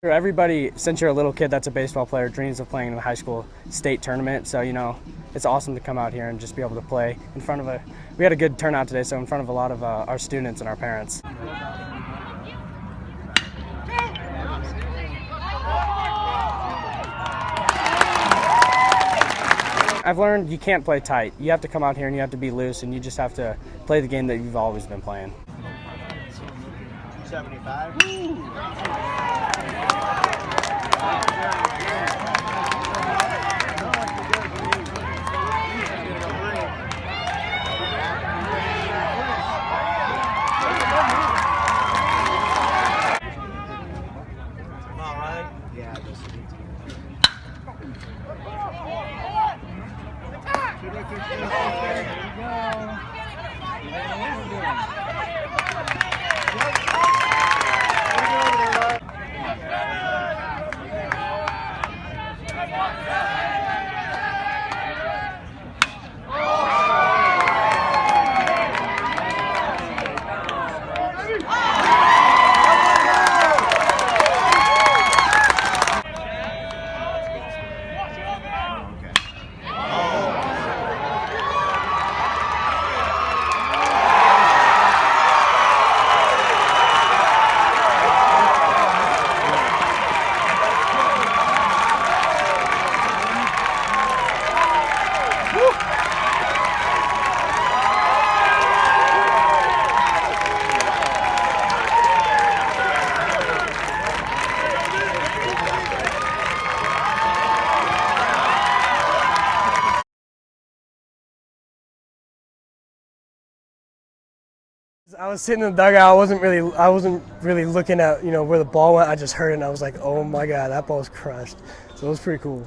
Everybody, since you're a little kid that's a baseball player, dreams of playing in the high school state tournament. So, it's awesome to come out here and just be able to play in front of we had a good turnout today, so in front of a lot of our students and our parents. I've learned you can't play tight. You have to come out here and you have to be loose, and you just have to play the game that you've always been playing. 275. I was sitting in the dugout. I wasn't really looking at where the ball went. I just heard it and I was like, oh my God, that ball was crushed. So it was pretty cool.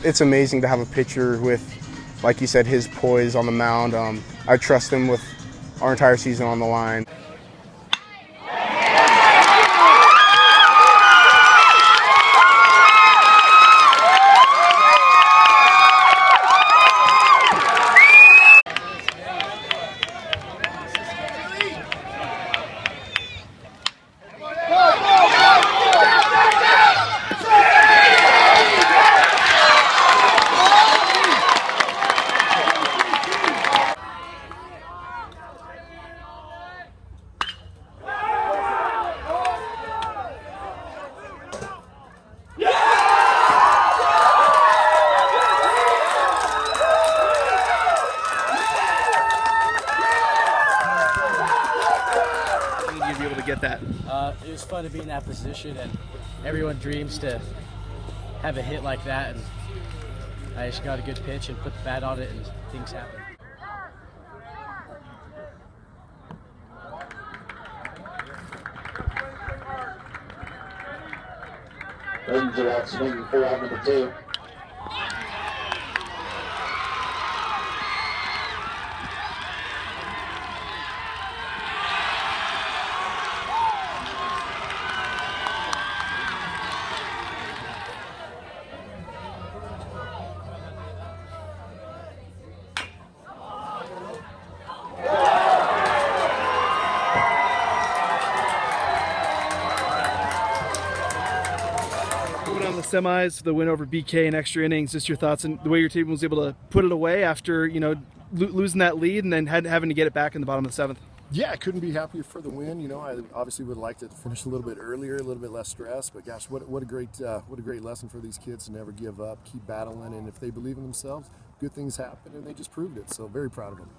It's amazing to have a pitcher with, like you said, his poise on the mound. I trust him with our entire season on the line. You'd be able to get that. It was fun to be in that position, and everyone dreams to have a hit like that, and I just got a good pitch and put the bat on it, and things happen. Ranger out swinging for out number 2. On the semis, the win over BK in extra innings, just your thoughts on the way your team was able to put it away after losing that lead and then having to get it back in the bottom of the 7th. Yeah, I couldn't be happier for the win. I obviously would like to finish a little bit earlier, a little bit less stress. But gosh, what a great lesson for these kids to never give up, keep battling, and if they believe in themselves, good things happen, and they just proved it. So very proud of them.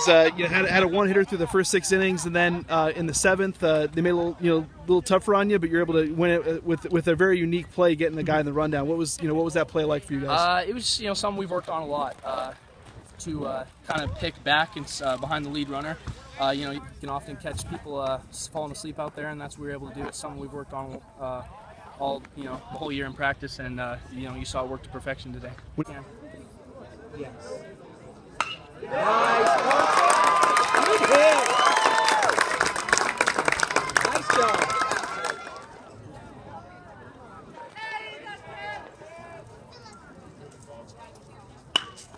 semis, you had a one-hitter through the first 6 innings, and then in the 7th, they made it a little tougher on you, but you're able to win it with a very unique play, getting the guy in the rundown. What was that play like for you guys? It was something we've worked on a lot to kind of pick back and behind the lead runner. You can often catch people falling asleep out there, and that's what we're able to do. It's something we've worked on all the whole year in practice, and you saw it work to perfection today. Yes. Nice. Good hit. Nice job.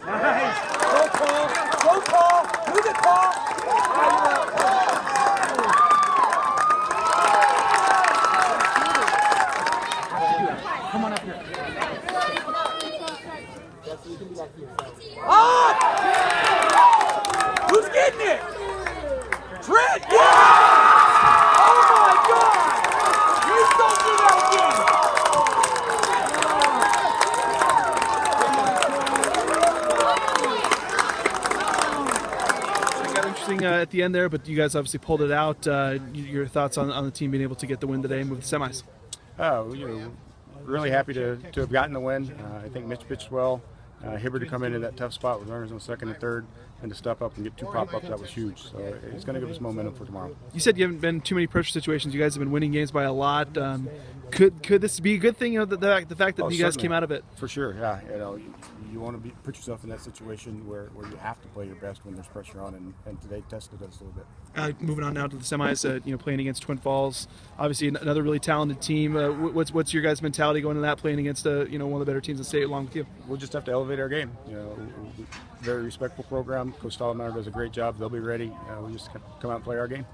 Nice. Go, Paul. Go, Paul. Move it, Paul. Come on up here. Oh! Who's getting it? Trent! Yeah! Oh my God! Please don't do that It got interesting at the end there, but you guys obviously pulled it out. Your thoughts on the team being able to get the win today and move the semis? Really happy to have gotten the win. I think Mitch pitched well. Hibbert to come into that tough spot with runners on second and third, and to step up and get 2 pop-ups, that was huge. So it's going to give us momentum for tomorrow. You said you haven't been too many pressure situations. You guys have been winning games by a lot. Could this be a good thing? The fact that you guys came out of it. For sure, yeah. You want to put yourself in that situation where you have to play your best when there's pressure on, and today tested us a little bit. Moving on now to the semis, playing against Twin Falls, obviously another really talented team. What's your guys' mentality going into that, playing against one of the better teams in the state along with you? We'll just have to elevate our game. Very respectful program. Coach Stallmeyer does a great job. They'll be ready. We just come out and play our game.